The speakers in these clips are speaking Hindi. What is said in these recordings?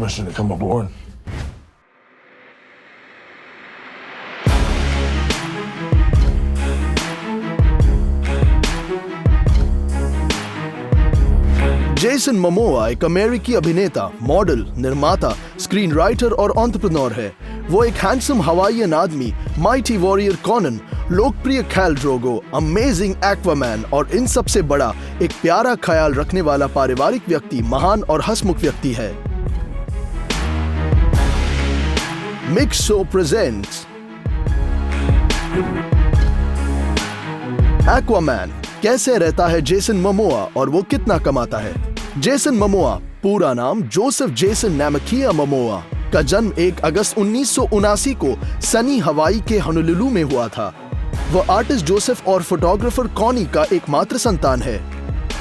permission to come aboard. Jason Momoa एक अमेरिकी अभिनेता, मॉडल, निर्माता, स्क्रीन राइटर और एंटरप्रेन्योर है। वो एक हैंडसम हवाईयन आदमी, माइटी वॉरियर कॉनन, लोकप्रिय खैल ड्रोगो, अमेजिंग एक्वामैन और इन सबसे बड़ा एक प्यारा ख्याल रखने वाला पारिवारिक व्यक्ति, महान और हंसमुख व्यक्ति है। Mix show presents Aquaman. कैसे रहता है जेसन मोमोआ और वो कितना कमाता है? जेसन मोमोआ, पूरा नाम जोसेफ जेसन नामकिया मोमोआ, का जन्म 1 अगस्त 1979 को सनी हवाई के होनोलुलु में हुआ था। वह आर्टिस्ट जोसेफ और फोटोग्राफर कॉनी का एकमात्र संतान है।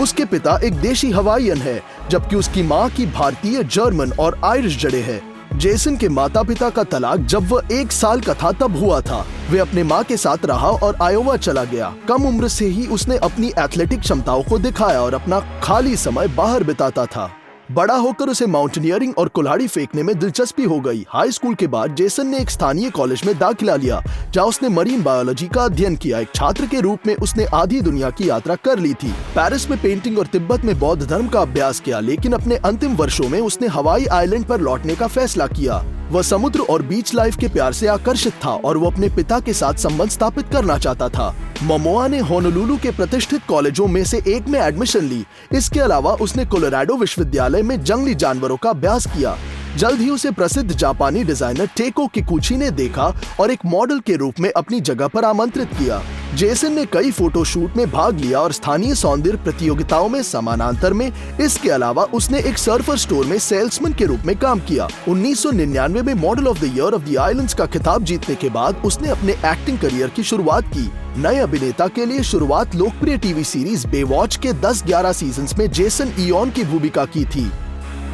उसके पिता एक देशी हवाईयन है, जबकि उसकी माँ की भारतीय, जर्मन और आयरिश जड़ें हैं। जेसन के माता पिता का तलाक जब वह 1 साल का था तब हुआ था। वे अपने माँ के साथ रहा और आयोवा चला गया। कम उम्र से ही उसने अपनी एथलेटिक क्षमताओं को दिखाया और अपना खाली समय बाहर बिताता था। बड़ा होकर उसे माउंटेनियरिंग और कुल्हाड़ी फेंकने में दिलचस्पी हो गई। हाई स्कूल के बाद जेसन ने एक स्थानीय कॉलेज में दाखिला लिया, जहां उसने मरीन बायोलॉजी का अध्ययन किया। एक छात्र के रूप में उसने आधी दुनिया की यात्रा कर ली थी। पेरिस में पेंटिंग और तिब्बत में बौद्ध धर्म का अभ्यास किया, लेकिन अपने अंतिम वर्षों में उसने हवाई आइलैंड पर लौटने का फैसला किया। वह समुद्र और बीच लाइफ के प्यार से आकर्षित था और वो अपने पिता के साथ संबंध स्थापित करना चाहता था। मोमोआ ने होनोलुलु के प्रतिष्ठित कॉलेजों में से एक में एडमिशन ली। इसके अलावा उसने कोलोराडो विश्वविद्यालय में जंगली जानवरों का अभ्यास किया। जल्द ही उसे प्रसिद्ध जापानी डिजाइनर टेको किकुची ने देखा और एक मॉडल के रूप में अपनी जगह पर आमंत्रित किया। जेसन ने कई फोटो शूट में भाग लिया और स्थानीय सौंदर्य प्रतियोगिताओं में समानांतर में। इसके अलावा उसने एक सर्फर स्टोर में सेल्समैन के रूप में काम किया। 1999 में model of the year of the islands का खिताब जीतने के बाद उसने अपने एक्टिंग करियर की शुरुआत की। नए अभिनेता के लिए शुरुआत लोकप्रिय टीवी सीरीज बेवॉच के 10-11 सीजन्स में जेसन इयोन की भूमिका की थी।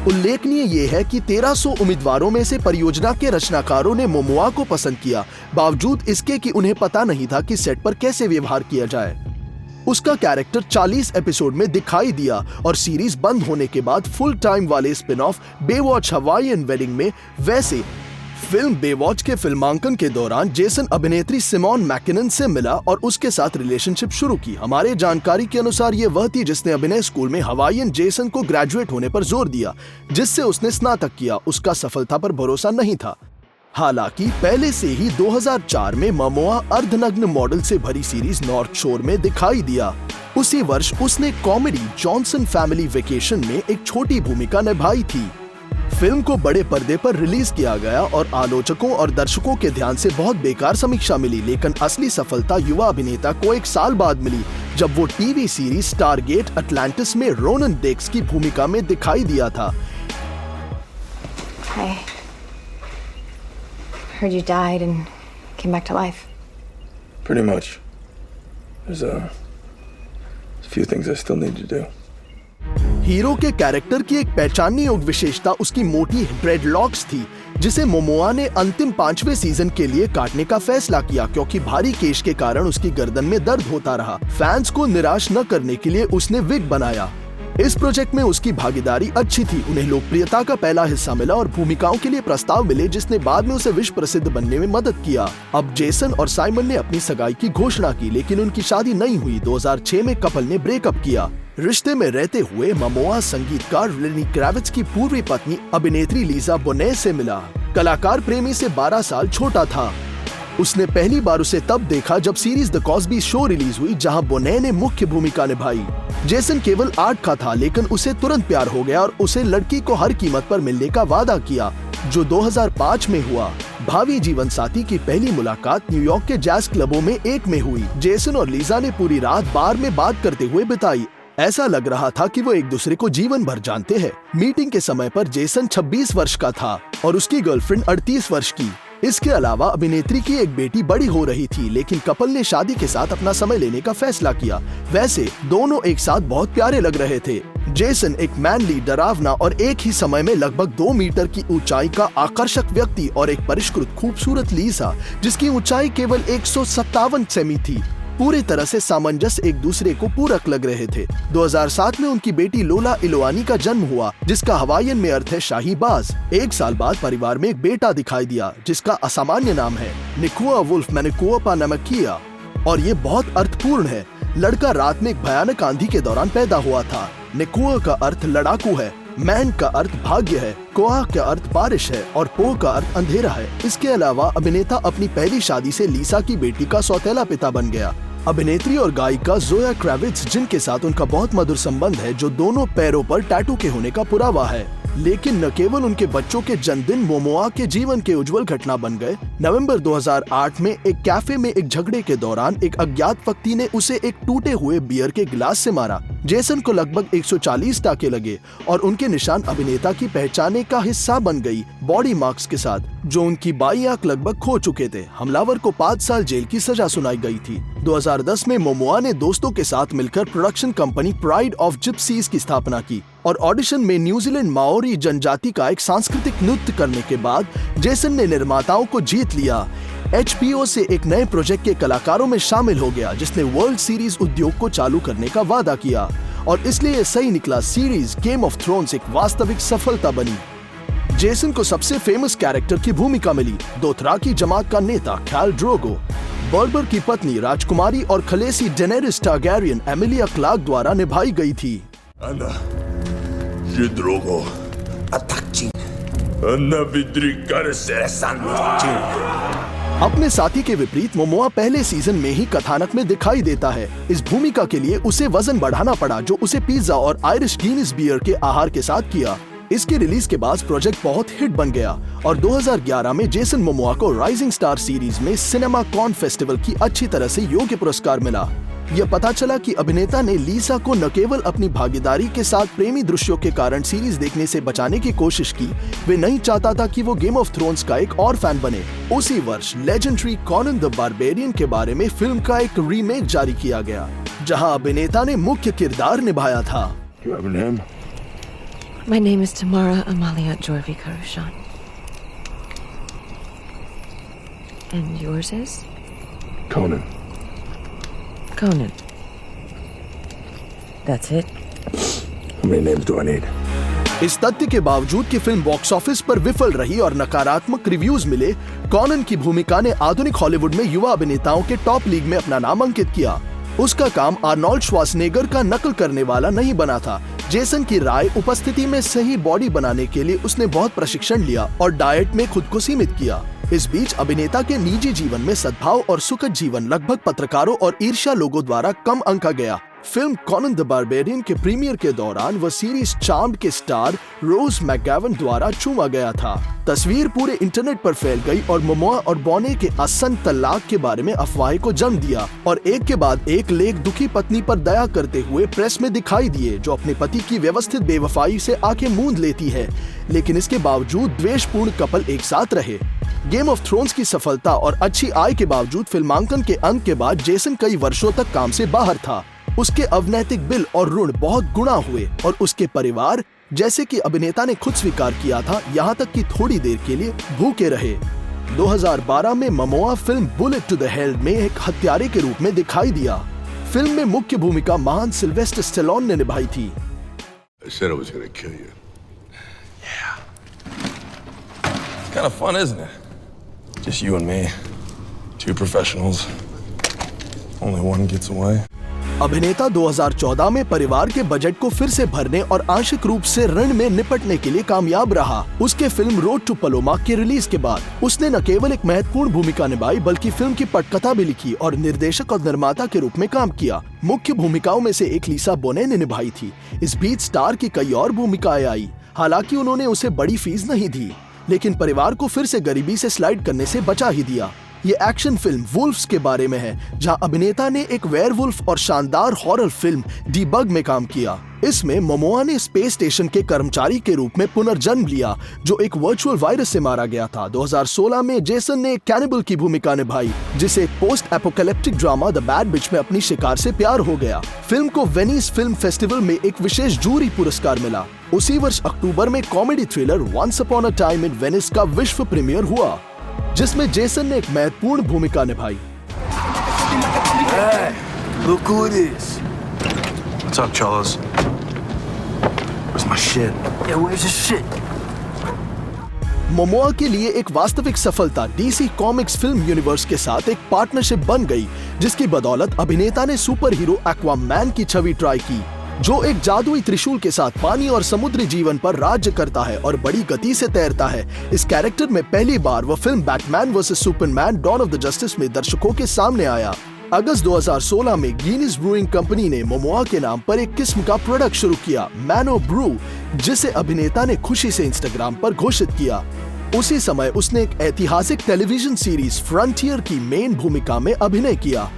उल्लेखनीय ये है कि 1300 उम्मीदवारों में से परियोजना के रचनाकारों ने मोमोआ को पसंद किया, बावजूद इसके कि उन्हें पता नहीं था कि सेट पर कैसे व्यवहार किया जाए। उसका कैरेक्टर 40 एपिसोड में दिखाई दिया और सीरीज बंद होने के बाद फुल टाइम वाले spin off Baywatch Hawaiian wedding में। वैसे फिल्म बेवॉच के फिल्मांकन के दौरान जेसन अभिनेत्री सिमोन मैकिनन से मिला और उसके साथ रिलेशनशिप शुरू की। हमारे जानकारी के अनुसार ये वह थी जिसने अभिनय स्कूल में हवाईयन जेसन को ग्रेजुएट होने पर जोर दिया, जिससे उसने स्नातक किया। उसका सफलता पर भरोसा नहीं था। हालांकि पहले से ही 2004 में मोमोआ अर्धनग्न मॉडल से भरी सीरीज नॉर्थ शोर में दिखाई दिया। उसी वर्ष उसने कॉमेडी जॉनसन फैमिली वेकेशन में एक छोटी भूमिका निभाई थी। फिल्म को बड़े पर्दे पर रिलीज किया गया और आलोचकों और दर्शकों के ध्यान से बहुत बेकार समीक्षा मिली, लेकिन असली सफलता युवा अभिनेता को 1 साल बाद मिली, जब वो टीवी सीरीज स्टारगेट अटलांटिस में रोनन डेक्स की भूमिका में दिखाई दिया था। Hi. Heard you died and came back to life. Pretty much. There's a few things I still need to do. Hero के कैरेक्टर की एक पहचानने योग्य विशेषता उसकी मोटी ड्रेडलॉक्स थी, जिसे मोमोआ ने अंतिम 5वें सीजन के लिए काटने का फैसला किया, क्योंकि भारी केश के कारण उसकी गर्दन में दर्द होता रहा। फैंस को निराश न करने के लिए उसने विग बनाया। इस प्रोजेक्ट में उसकी भागीदारी अच्छी थी। उन्हें लोकप्रियता का पहला हिस्सा मिला और भूमिकाओं के लिए प्रस्ताव मिले, जिसने बाद में उसे विश्व प्रसिद्ध बनने में मदद किया। अब जेसन और साइमन ने अपनी सगाई की घोषणा की, लेकिन उनकी शादी नहीं हुई। 2006 में कपल ने ब्रेकअप किया। रिश्ते में रहते हुए मोमोआ संगीतकार लेनी क्रेविट्ज की पूर्वी पत्नी अभिनेत्री लीजा बोने से मिला। कलाकार प्रेमी से 12 साल छोटा था। उसने पहली बार उसे तब देखा जब series the Cosby show release हुई, जहां बोने ने मुख्य भूमिका निभाई। जेसन केवल 8 का था, लेकिन उसे तुरंत प्यार हो गया और उसे लड़की को हर कीमत पर मिलने का वादा किया, जो 2005 में हुआ। भावी जीवन साथी की पहली मुलाकात न्यूयॉर्क के जैज क्लबों में एक में हुई। जेसन और लीजा ने पूरी रात बार में बात करते हुए बिताई। ऐसा लग रहा था कि वो एक दूसरे को जीवन भर जानते हैं। मीटिंग के समय पर जेसन 26 वर्ष का था और उसकी गर्लफ्रेंड 38 वर्ष की। इसके अलावा अभिनेत्री की एक बेटी बड़ी हो रही थी, लेकिन कपल ने शादी के साथ अपना समय लेने का फैसला किया। वैसे दोनों एक साथ बहुत प्यारे लग रहे थे। जेसन एक मैनली, डरावना और एक ही समय में लगभग 2 मीटर की ऊंचाई का आकर्षक व्यक्ति और एक परिष्कृत खूबसूरत लीसा, जिसकी ऊंचाई केवल 157 सेमी थी। पूरी तरह से सामंजस्य एक दूसरे को पूरक लग रहे थे। 2007 में उनकी बेटी लोला इलोआनी का जन्म हुआ, जिसका हवाईयन में अर्थ है शाही बाज। 1 साल बाद परिवार में एक बेटा दिखाई दिया जिसका असामान्य नाम है निकुआ वुल्फ मैनिकुआ नमकिया, और ये बहुत अर्थपूर्ण है। लड़का रात में एक भयानक आंधी के दौरान पैदा हुआ था। निकुआ का अर्थ लड़ाकू है, मैन का अर्थ भाग्य है, कोआ का अर्थ बारिश है और पो का अर्थ अंधेरा है। इसके अलावा अभिनेता अपनी पहली शादी से लीसा की बेटी का सौतेला पिता बन गया। अभिनेत्री और गायिका जोया क्रेविट्स, जिनके साथ उनका बहुत मधुर संबंध है, जो दोनों पैरों पर टैटू के होने का पुरावा है। लेकिन न केवल उनके बच्चों के जन्मदिन मोमोआ के जीवन के उज्जवल घटना बन गए। नवंबर 2008 में एक कैफे में एक झगड़े के दौरान एक अज्ञात व्यक्ति ने उसे एक टूटे हुए बियर के गिलास से मारा। जेसन को लगभग 140 टाके लगे और उनके निशान अभिनेता की पहचाने का हिस्सा बन गई बॉडी मार्क्स के साथ, जो उनकी बाई आंख लगभग खो चुके थे। हमलावर को 5 साल जेल की सजा सुनाई गई थी। 2010 में मोमोआ ने दोस्तों के साथ मिलकर production company pride of gypsies की स्थापना की और ऑडिशन में न्यूजीलैंड माओरी जनजाति का एक सांस्कृतिक नृत्य करने के बाद जेसन ने निर्माताओं को जीत लिया। HBO से एक नए प्रोजेक्ट के कलाकारों में शामिल हो गया, जिसने वर्ल्ड सीरीज उद्योग को चालू करने का वादा किया, और इसलिए सही निकला। सीरीज गेम ऑफ थ्रोन्स एक वास्तविक सफलता बनी। जेसन को सबसे फेमस कैरेक्टर की भूमिका मिली। दोथराकी जमात का नेता खैल ड्रोगो, बर्बर की पत्नी राजकुमारी और खलेसी डेनेरिस टारगैरियन एमिलिया क्लार्क द्वारा निभाई गई थी। अपने साथी के विपरीत मोमोआ पहले सीजन में ही कथानक में दिखाई देता है। इस भूमिका के लिए उसे वजन बढ़ाना पड़ा, जो उसे पिज्जा और आयरिश गिनीज बियर के आहार के साथ किया। इसके रिलीज के बाद प्रोजेक्ट बहुत हिट बन गया और 2011 में जेसन मोमोआ को राइजिंग स्टार सीरीज में सिनेमा कॉन फेस्टिवल की अच्छी तरह से योग्य पुरस्कार मिला। यह पता चला कि अभिनेता ने लीसा को न केवल अपनी भागीदारी के साथ प्रेमी दृश्यों के कारण सीरीज देखने से बचाने की कोशिश की, वे नहीं चाहता था कि वो गेम ऑफ थ्रोन्स का एक और फैन बने। उसी वर्ष लेजेंडरी कॉनन द बारबेरियन के बारे में फिल्म का एक रीमेक जारी किया गया, जहां अभिनेता ने मुख्य किरदार निभाया था। My name is Tamara Amalia Jorvi Karushan. And yours is? Conan. Conan. That's it? How many names do I need? इस तथ्य के बावजूद कि फिल्म बॉक्स ऑफिस पर विफल रही और नकारात्मक रिव्यूज मिले, कॉनन की भूमिका ने आधुनिक हॉलीवुड में युवा अभिनेताओं के टॉप लीग में अपना नाम अंकित किया। उसका काम आर्नोल्ड श्वार्ज़नेगर का नकल करने वाला नहीं बना था। जेसन की राय उपस्थिति में सही बॉडी बनाने के लिए उसने बहुत प्रशिक्षण लिया और डाइट में खुद को सीमित किया। इस बीच अभिनेता के निजी जीवन में सद्भाव और सुखद जीवन लगभग पत्रकारों और ईर्ष्या लोगों द्वारा कम आंका गया। फिल्म कॉनन द बारबेरियन के प्रीमियर के दौरान वह सीरीज चार्म्ड के स्टार रोज मैकगैवन द्वारा चूमा गया था। तस्वीर पूरे इंटरनेट पर फैल गई और मोमोआ और बॉने के आसन तलाक के बारे में अफवाहें को जन्म दिया और एक के बाद एक लेख दुखी पत्नी पर दया करते हुए प्रेस में दिखाई दिए, जो अपने पति की व्यवस्थित बेवफाई से आंखें मूंद लेती है। लेकिन इसके बावजूद द्वेषपूर्ण कपल एक साथ रहे। गेम ऑफ थ्रोन्स की सफलता और अच्छी आय के बावजूद फिल्मांकन के अंत के बाद जेसन कई वर्षों तक काम से बाहर था। उसके अवनैतिक बिल और ऋण बहुत गुणा हुए और उसके परिवार, जैसे कि अभिनेता ने खुद स्वीकार किया था, यहाँ तक कि थोड़ी देर के लिए भूखे रहे। 2012 में Momoa film bullet to the head में एक हत्यारे के रूप में दिखाई दिया। फिल्म में मुख्य भूमिका महान सिल्वेस्टर स्टेलोन ने निभाई थी। Kind of fun, isn't it? Just you and me. 2 professionals. Only one gets away. अभिनेता 2014 में परिवार के बजट को फिर से भरने और आंशिक रूप से ऋण में निपटने के लिए कामयाब रहा। उसके फिल्म रोड टू पलोमा के रिलीज के बाद उसने न केवल एक महत्वपूर्ण भूमिका निभाई, बल्कि फिल्म की पटकथा भी लिखी और निर्देशक और निर्माता के रूप में काम किया। मुख्य भूमिकाओं में से एक लीसा बोने ने निभाई थी। इस बीच स्टार की कई और भूमिकाएं आई। हालांकि उन्होंने उसे बड़ी फीस नहीं दी, लेकिन परिवार को फिर से गरीबी से स्लाइड करने से बचा ही दिया। ये एक्शन फिल्म वुल्फ्स के बारे में है, जहां अभिनेता ने एक वेयरवुल्फ और शानदार हॉरर फिल्म डी-बग में काम किया। इसमें मोमोआ ने स्पेस स्टेशन के कर्मचारी के रूप में पुनर्जन्म लिया, जो एक वर्चुअल वायरस से मारा गया था। 2016 में जेसन ने कैनिबल की भूमिका निभाई, जिसे एक post apocalyptic drama the bad batch में अपनी शिकार से प्यार हो गया। फिल्म को वेनिस फिल्म फेस्टिवल में एक विशेष जूरी पुरस्कार मिला। उसी वर्ष अक्टूबर में comedy thriller once upon a time in Venice का विश्व प्रीमियर हुआ, जिसमें जेसन ने एक महत्वपूर्ण भूमिका निभाई। Hey, look who it is. What's up, Cholos? Where's my shit? Yeah, where's the shit? Momoa के लिए एक वास्तविक सफलता डीसी कॉमिक्स फिल्म यूनिवर्स के साथ एक पार्टनरशिप बन गई, जिसकी बदौलत अभिनेता ने सुपर हीरो एक्वामैन की छवि ट्राई की, जो एक जादुई त्रिशूल के साथ पानी और समुद्री जीवन पर राज्य करता है और बड़ी गति से तैरता है। इस कैरेक्टर में पहली बार वह film Batman versus Superman Dawn of the Justice में दर्शकों के सामने आया। अगस्त 2016 में गिनीज ब्रूइंग कंपनी ने मोमोआ के नाम पर एक किस्म का प्रोडक्ट शुरू किया, मैनो ब्रू, जिसे अभिनेता ने खुशी से इंस्टाग्राम पर घोषित किया। उसी समय उसने एक ऐतिहासिक टेलीविजन सीरीज फ्रंटियर की मेन भूमिका में अभिनय किया।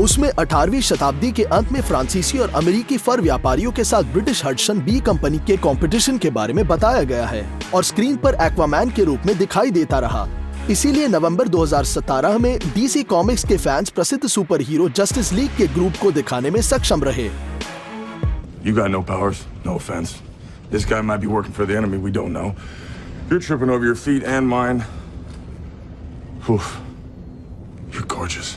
उसमें 18वीं शताब्दी के अंत में फ्रांसीसी और अमेरिकी फर व्यापारियों के साथ ब्रिटिश हडसन बी कंपनी के कंपटीशन के बारे में बताया गया है और स्क्रीन पर एक्वामैन के रूप में दिखाई देता रहा। इसीलिए नवंबर 2017 में डीसी कॉमिक्स के फैंस प्रसिद्ध सुपर हीरो जस्टिस लीग के ग्रुप को दिखाने में सक्षम रहे। You got no powers, no offense. This guy might be working for the enemy, we don't know. You're tripping over your feet and mine. Oof. You're gorgeous.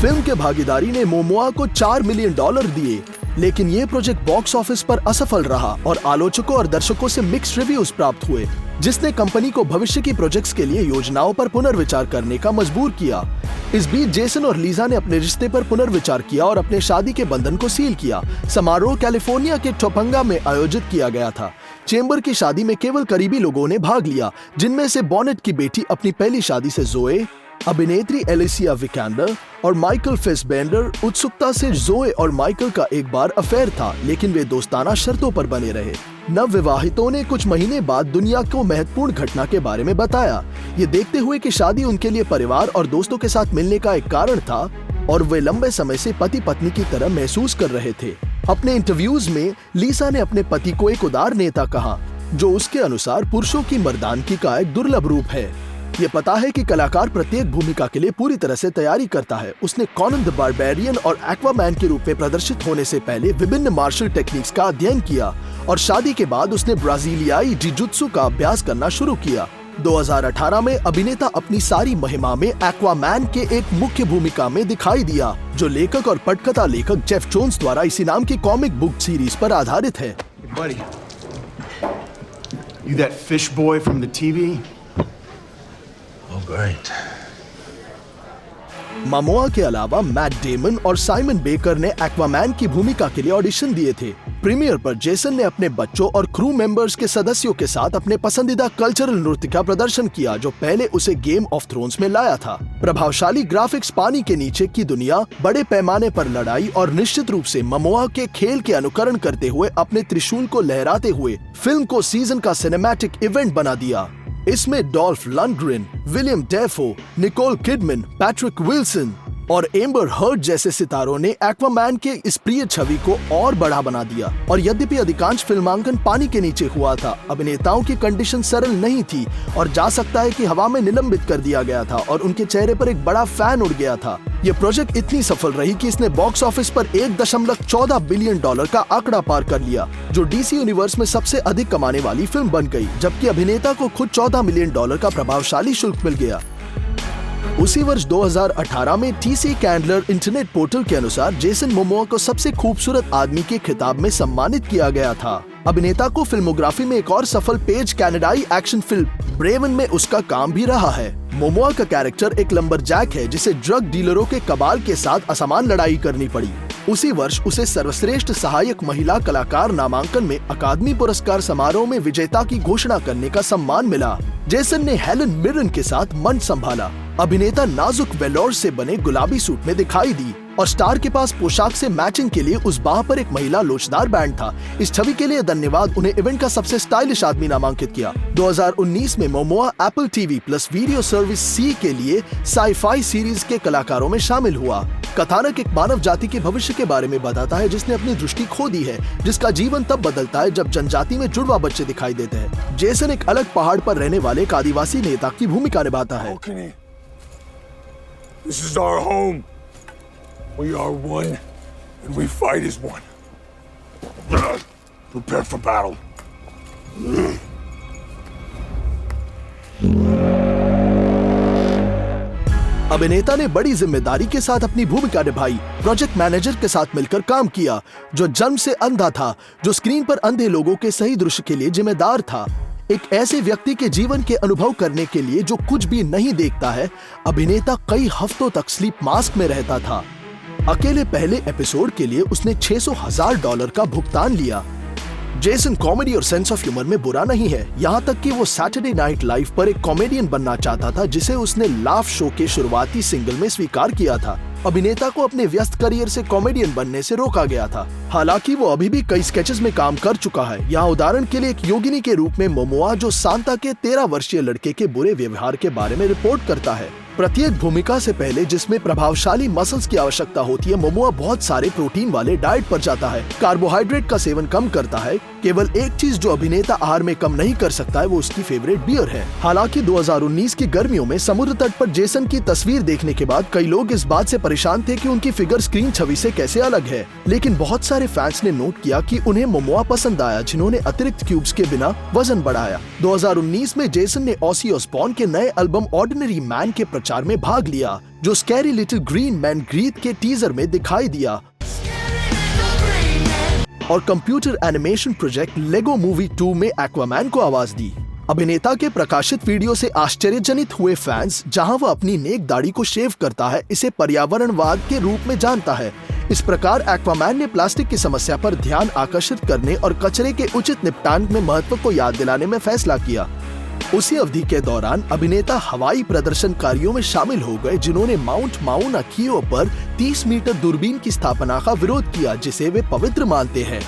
Film के भागीदारी ने मोमोआ को $4 मिलियन दिए, लेकिन ये प्रोजेक्ट बॉक्स ऑफिस पर असफल रहा और आलोचकों और दर्शकों से मिक्स्ड रिव्यूज प्राप्त हुए, जिसने कंपनी को भविष्य की प्रोजेक्ट्स के लिए योजनाओं पर पुनर्विचार करने का मजबूर किया। इस बीच जेसन और लीजा ने अपने रिश्ते पर पुनर्विचार किया और अपने शादी के बंधन को सील किया। समारोह कैलिफोर्निया के टोपंगा में आयोजित किया गया था। चेम्बर की शादी में केवल करीबी लोगों ने भाग लिया, जिनमें से बॉनेट की बेटी अपनी पहली शादी से जोए, अभिनेत्री एलिसिया विकेंडर और माइकल फेसबेंडर। उत्सुकता से जोए और माइकल का एक बार अफेयर था, लेकिन वे दोस्ताना शर्तों पर बने रहे। नवविवाहितों ने कुछ महीने बाद दुनिया को महत्वपूर्ण घटना के बारे में बताया, ये देखते हुए कि शादी उनके लिए परिवार और दोस्तों के साथ मिलने का एक कारण था और वे लंबे समय से पति पत्नी की तरह महसूस कर रहे थे। अपने इंटरव्यूज में लीसा ने अपने पति को एक उदार नेता कहा, जो उसके अनुसार पुरुषों की मर्दानगी का एक दुर्लभ रूप है। ये पता है कि कलाकार प्रत्येक भूमिका के लिए पूरी तरह से तैयारी करता है। उसने कॉनन द बारबेरियन और एक्वामैन के रूप में प्रदर्शित होने से पहले विभिन्न मार्शल टेक्निक्स का अध्ययन किया और शादी के बाद उसने ब्राजीलियाई जिजुत्सु का अभ्यास करना शुरू किया। 2018 में अभिनेता अपनी सारी महिमा में एक्वामैन के एक मुख्य भूमिका में दिखाई दिया, जो लेखक और पटकथा लेखक जेफ जोन्स द्वारा इसी नाम की कॉमिक बुक सीरीज पर आधारित है। Buddy, you that fish boy from the TV? Oh, great. Momoa के अलावा मैट डेमन और साइमन बेकर ने एक्वामैन की भूमिका के लिए ऑडिशन दिए थे। प्रीमियर पर जेसन ने अपने बच्चों और क्रू मेंबर्स के सदस्यों के साथ अपने पसंदीदा कल्चरल नृत्य का प्रदर्शन किया, जो पहले उसे गेम ऑफ थ्रोन्स में लाया था। प्रभावशाली ग्राफिक्स, पानी के नीचे की दुनिया, बड़े पैमाने पर लड़ाई और निश्चित रूप से मोमोआ के खेल के अनुकरण करते हुए अपने त्रिशूल को लहराते हुए फिल्म को सीजन का सिनेमैटिक इवेंट बना दिया। इसमें Dolph Lundgren, Willem Dafoe, Nicole Kidman, Patrick Wilson और एम्बर हर्ड जैसे सितारों ने एक्वामैन के इस प्रिय छवि को और बड़ा बना दिया। और यद्यपि अधिकांश फिल्मांकन पानी के नीचे हुआ था, अभिनेताओं की कंडीशन सरल नहीं थी और जा सकता है कि हवा में निलंबित कर दिया गया था और उनके चेहरे पर एक बड़ा फैन उड़ गया था। यह प्रोजेक्ट इतनी सफल रही कि इसने बॉक्स ऑफिस पर $1.14 बिलियन का आंकड़ा पार कर लिया, जो डीसी यूनिवर्स में सबसे अधिक कमाने वाली फिल्म बन गई, जबकि अभिनेता को खुद $14 मिलियन का प्रभावशाली शुल्क मिल गया। उसी वर्ष 2018 में टीसी कैंडलर इंटरनेट पोर्टल के अनुसार जेसन मोमोआ को सबसे खूबसूरत आदमी के खिताब में सम्मानित किया गया था। अभिनेता को फिल्मोग्राफी में एक और सफल पेज कनाडाई एक्शन फिल्म ब्रेवन में उसका काम भी रहा है। मोमोआ का कैरेक्टर एक लंबरजैक है, जिसे ड्रग डीलरों के कबाल के साथ असमान लड़ाई करनी पड़ी। उसी वर्ष उसे सर्वश्रेष्ठ सहायक महिला कलाकार नामांकन में अकादमी पुरस्कार समारोह में विजेता की घोषणा करने का सम्मान मिला। जेसन ने हेलन मिरन के साथ मंच संभाला। अभिनेता नाजुक वेलोर से बने गुलाबी सूट में दिखाई दी और स्टार के पास पोशाक से मैचिंग के लिए उस बाह पर एक महिला लोचदार बैंड था। इस छवि के लिए धन्यवाद उन्हें इवेंट का सबसे स्टाइलिश आदमी नामांकित किया। 2019 में Momoa Apple TV plus video service See के लिए साई-फाई सीरीज के कलाकारों में शामिल हुआ। कथानक एक मानव जाति के भविष्य के बारे में बताता है जिसने अपनी दृष्टि खो दी है, जिसका जीवन तब बदलता है जब जनजाति में जुड़वा बच्चे दिखाई देते हैं। जेसन एक अलग पहाड़ पर रहने वाले एक आदिवासी नेता की भूमिका निभाता है। This is our home. We are one, and we fight as one. Prepare for battle. अभिनेता ने बड़ी जिम्मेदारी के साथ अपनी भूमिका निभाई। प्रोजेक्ट मैनेजर के साथ मिलकर काम किया, जो जन्म से अंधा था, जो स्क्रीन पर अंधे लोगों के सही दृश्य के लिए जिम्मेदार था। एक ऐसे व्यक्ति के जीवन के अनुभव करने के लिए जो कुछ भी नहीं देखता है, अभिनेता कई हफ्तों तक स्लीप मास्क में रहता था। अकेले पहले एपिसोड के लिए उसने $600,000 का भुगतान लिया। जेसन कॉमेडी और सेंस ऑफ ह्यूमर में बुरा नहीं है, यहाँ तक कि वो सैटरडे नाइट लाइव पर एक कॉमेडियन बनना चाहता था, जिसे उसने लाफ शो के शुरुआती सिंगल में स्वीकार किया था। अभिनेता को अपने व्यस्त करियर से कॉमेडियन बनने से रोका गया था। हालांकि वो अभी भी कई स्केचेस में काम कर चुका है। यहाँ उदाहरण के लिए एक योगिनी के रूप में मोमोआ, जो सांता के 13 वर्षीय लड़के के बुरे व्यवहार के बारे में रिपोर्ट करता है। प्रत्येक भूमिका से पहले, जिसमें प्रभावशाली मसल्स की आवश्यकता होती है, मोमोआ बहुत सारे प्रोटीन वाले डाइट पर जाता है, कार्बोहाइड्रेट का सेवन कम करता है। केवल एक चीज जो अभिनेता आहार में कम नहीं कर सकता है, वो उसकी फेवरेट बियर है। हालांकि 2019 की गर्मियों में समुद्र तट पर जेसन की तस्वीर देखने के बाद कई लोग इस बात से परेशान थे कि उनकी फिगर स्क्रीन छवि से कैसे अलग है, लेकिन बहुत सारे फैंस ने नोट किया कि उन्हें मोमोआ पसंद आया, जिन्होंने अतिरिक्त क्यूब्स के बिना वजन बढ़ाया। 2019 में जेसन ने ऑसी ऑसबॉर्न के नए एल्बम ऑर्डिनरी मैन के प्रचार में भाग लिया, जो स्कैरी लिटिल ग्रीन मैन ग्रीत के टीजर में दिखाई दिया, और कंप्यूटर एनिमेशन प्रोजेक्ट लेगो मूवी 2 में एक्वामैन को आवाज दी। अभिनेता के प्रकाशित वीडियो से आश्चर्यजनित हुए फैंस, जहां वह अपनी नेक दाढ़ी को शेव करता है, इसे पर्यावरणवाद के रूप में जानता है। इस प्रकार एक्वामैन ने प्लास्टिक की समस्या पर ध्यान आकर्षित करने और कचरे के उचित निपटान में महत्व को याद दिलाने में फैसला किया। उसी अवधि के दौरान अभिनेता हवाई प्रदर्शनकारियों में शामिल हो गए, जिन्होंने माउंट माउना कियो पर 30 मीटर दूरबीन की स्थापना का विरोध किया, जिसे वे पवित्र मानते हैं।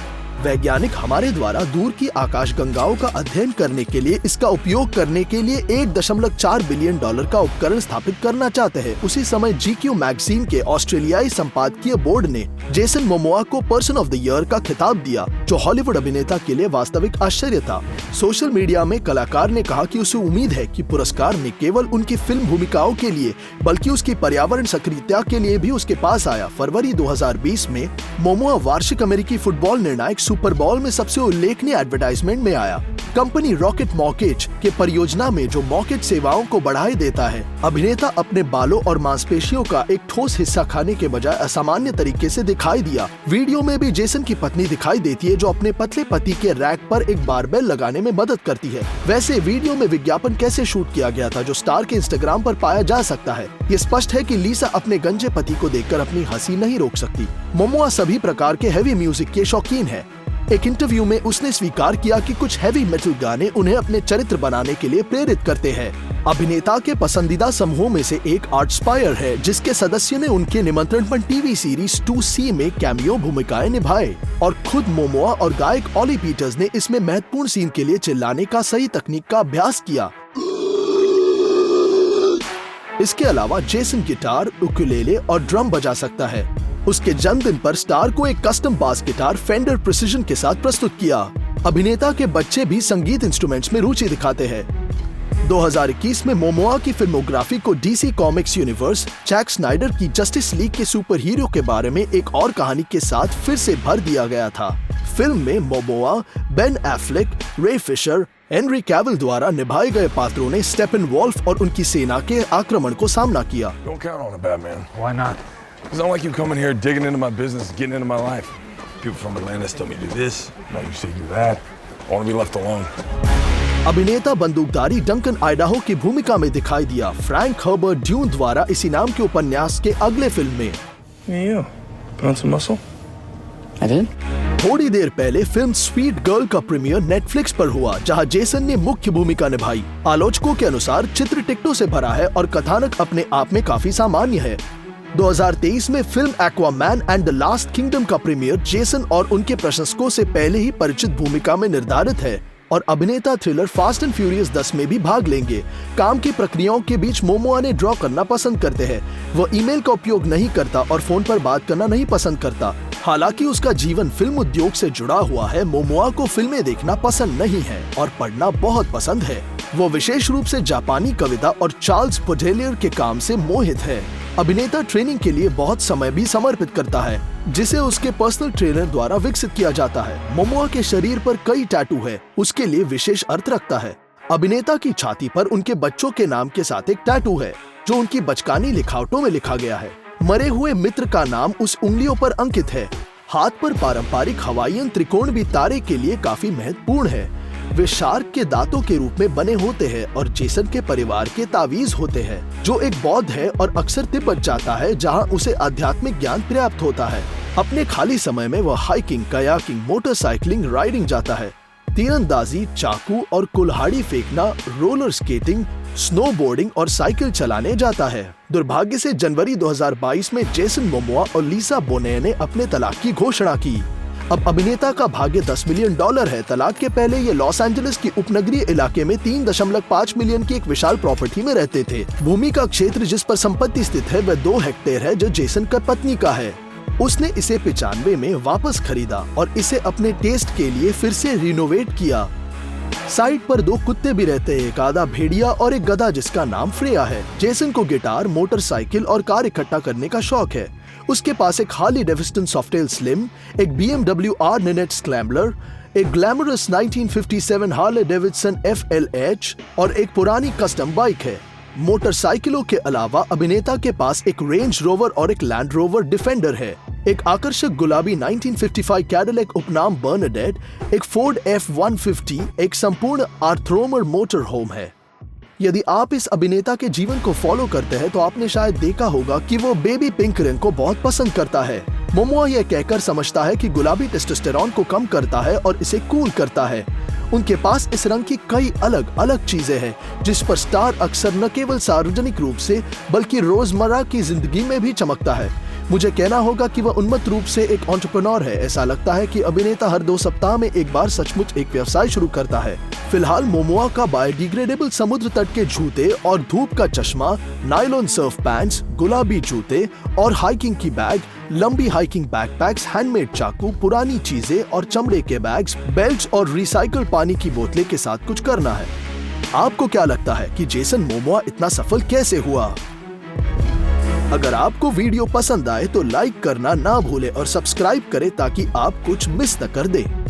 वैज्ञानिक हमारे द्वारा दूर की आकाशगंगाओं का अध्ययन करने के लिए इसका उपयोग करने के लिए $1.4 बिलियन का उपकरण स्थापित करना चाहते हैं। उसी समय GQ मैगजीन के ऑस्ट्रेलियाई संपादकीय बोर्ड ने जेसन मोमोआ को पर्सन ऑफ द ईयर का खिताब दिया, जो हॉलीवुड अभिनेता के लिए वास्तविक आश्चर्य था। सोशल मीडिया में कलाकार ने कहा कि उसे उम्मीद है कि पुरस्कार न केवल उनकी फिल्म भूमिकाओं के लिए, बल्कि उसकी पर्यावरण सक्रियता के लिए भी उसके पास आया। फरवरी 2020 में मोमोआ वार्षिक अमेरिकी फुटबॉल निर्णायक सुपर बॉल में सबसे उल्लेखनीय एडवर्टाइजमेंट में आया। कंपनी रॉकेट मॉर्गेज के परियोजना में, जो मॉर्गेज सेवाओं को बढ़ावा देता है, अभिनेता अपने बालों और मांसपेशियों का एक ठोस हिस्सा खाने के बजाय असामान्य तरीके से दिखाई दिया। वीडियो में भी जेसन की पत्नी दिखाई देती है, जो अपने पतले पति के रैक पर एक बारबेल लगाने में मदद करती है। वैसे वीडियो में विज्ञापन कैसे शूट किया गया था, जो स्टार के इंस्टाग्राम पर पाया जा सकता है। ये स्पष्ट है कि लीसा अपने गंजे पति को देखकर अपनी हंसी नहीं रोक सकती। मोमोआ सभी प्रकार के हैवी म्यूजिक के शौकीन है। एक इंटरव्यू में उसने स्वीकार किया कि कुछ हैवी मेटल गाने उन्हें अपने चरित्र बनाने के लिए प्रेरित करते हैं। अभिनेता के पसंदीदा समूहों में से एक आर्टस्पायर है, जिसके सदस्यों ने उनके निमंत्रण पर टीवी सीरीज 2C में कैमियो भूमिकाएं निभाए, और खुद मोमोआ और गायक ऑली पीटर्स ने इसमें महत्वपूर्ण सीन के लिए चिल्लाने का सही तकनीक का अभ्यास किया। इसके अलावा जेसन गिटार, उकुलेले और ड्रम बजा सकता है। उसके जन्मदिन पर स्टार को एक कस्टम बास गिटार फेंडर प्रिसिजन के साथ प्रस्तुत किया। अभिनेता के बच्चे भी संगीत इंस्ट्रूमेंट्स में रुचि दिखाते हैं। 2021 में मोमोआ की फिल्मोग्राफी को DC Comics universe, Jack Snyder की जस्टिस लीग के सुपर हीरो के बारे में एक और कहानी के साथ फिर से भर दिया गया था। फिल्म में मोमोआ, बेन एफ्लेक, रे फिशर, हेनरी कैविल द्वारा निभाए गए पात्रों ने स्टेपनवॉल्फ और उनकी सेना के आक्रमण को सामना किया। Don't count on it, Batman. Why not? It's not like you coming here digging into my business, getting into my life. People from Atlantis tell me to do this, now you say do that. I want to be left alone. अभिनेता बंदूकधारी डंकन आइडाहो की भूमिका में दिखाई दिया, फ्रैंक हर्बर्ट ड्यून द्वारा इसी नाम के उपन्यास के अगले फिल्म में। You, put on some muscle? I did? थोड़ी देर पहले फिल्म स्वीट गर्ल का प्रीमियर नेटफ्लिक्स पर हुआ, जहां जेसन ने मुख्य भूमिका निभाई। आलोचकों के अनुसार चित्र टिकटों से भरा है और कथानक अपने आप में काफी सामान्य है। 2023 में film Aquaman and the last kingdom का प्रीमियर जेसन और उनके प्रशंसकों से पहले ही परिचित भूमिका में निर्धारित है, और अभिनेता थ्रिलर फास्ट एंड फ्यूरियस 10 में भी भाग लेंगे। काम की प्रक्रियाओं के बीच मोमोआ ने ड्रॉ करना पसंद करते हैं। वो ईमेल का उपयोग नहीं करता और फोन पर बात करना नहीं पसंद करता। हालांकि उसका जीवन फिल्म उद्योग से जुड़ा हुआ है, मोमोआ को फिल्में देखना पसंद नहीं है और पढ़ना बहुत पसंद है। वो विशेष रूप से जापानी कविता और चार्ल्स पोडेलियर के काम से मोहित है। अभिनेता ट्रेनिंग के लिए बहुत समय भी समर्पित करता है, जिसे उसके पर्सनल ट्रेनर द्वारा विकसित किया जाता है। मोमोआ के शरीर पर कई टैटू है, उसके लिए विशेष अर्थ रखता है। अभिनेता की छाती पर उनके बच्चों के नाम के साथ एक टैटू है जो उनकी बचकानी लिखावटों में लिखा गया है। मरे हुए मित्र का नाम उस उंगलियों पर अंकित है। हाथ पर पारंपरिक हवाईयन त्रिकोण भी तारे के लिए काफी महत्वपूर्ण है। वे शार्क के दांतों के रूप में बने होते हैं और जेसन के परिवार के तावीज होते हैं, जो एक बौद्ध है और अक्सर तिब्बत जाता है जहां उसे आध्यात्मिक ज्ञान प्राप्त होता है। अपने खाली समय में वह हाइकिंग, कयाकिंग, मोटरसाइकिलिंग, राइडिंग जाता है। तीरंदाजी, चाकू और कुल्हाड़ी फेंकना, रोलर स्केटिंग, स्नोबोर्डिंग और साइकिल चलाने जाता है। दुर्भाग्य से जनवरी 2022 में जेसन मोमोआ और लिसा बोनेट ने अपने तलाक की घोषणा की। अब अभिनेता का भाग्य $10 मिलियन है। तलाक के पहले ये लॉस एंजलिस के उपनगरीय इलाके में 3.5 मिलियन की एक विशाल प्रॉपर्टी में रहते थे। भूमि का क्षेत्र जिस पर संपत्ति स्थित है वह 2 हेक्टेयर है, जो जेसन की पत्नी का है। उसने इसे 95 में वापस खरीदा और इसे अपने टेस्ट के लिए फिर से रिनोवेट किया। साइड पर 2 कुत्ते भी रहते हैं, एक आधा भेड़िया और एक गधा जिसका नाम फ्रेया है। जेसन को गिटार, मोटरसाइकिल और कार इकट्ठा करने का शौक है। उसके पास एक हार्ली डेविडसन सॉफ्टेल स्लिम, एक BMW R Nanette स्क्रैम्बलर, एक ग्लैमरस 1957 हार्ले डेविडसन FLH और एक पुरानी कस्टम बाइक है। मोटरसाइकिलों के अलावा अभिनेता के पास एक रेंज रोवर और एक लैंड रोवर डिफेंडर है, एक आकर्षक गुलाबी 1955 कैडिलैक उपनाम बर्नाडेट, एक फोर्ड F-150, एक संपूर्ण आर्थरोमर मोटर होम है। यदि आप इस अभिनेता के जीवन को फॉलो करते हैं तो आपने शायद देखा होगा कि वो बेबी पिंक रंग को बहुत पसंद करता है। मोमोआ यह कहकर समझता है कि गुलाबी टेस्टोस्टेरोन को कम करता है और इसे कूल करता है। उनके पास इस रंग की कई अलग अलग चीजें हैं जिस पर स्टार अक्सर न केवल सार्वजनिक रूप से बल्कि रोजमर्रा की जिंदगी में भी चमकता है। मुझे कहना होगा कि वह उन्मत्त रूप से एक एंटरप्रेन्योर है। ऐसा लगता है कि अभिनेता हर 2 सप्ताह में एक बार सचमुच एक व्यवसाय शुरू करता है। फिलहाल मोमोआ का बायोडिग्रेडेबल समुद्र तट के जूते और धूप का चश्मा, नायलॉन सर्फ पैंट्स, गुलाबी जूते और हाइकिंग की बैग, लंबी हाइकिंग बैकपैक्स, हैंडमेड चाकू, पुरानी चीजें और चमड़े के बैग्स, बेल्ट और रिसाइकल पानी की बोतलें के साथ कुछ करना है। आपको क्या लगता है कि जेसन मोमोआ इतना सफल कैसे हुआ? अगर आपको वीडियो पसंद आए तो लाइक करना ना भूलें और सब्सक्राइब करें ताकि आप कुछ मिस न कर दें।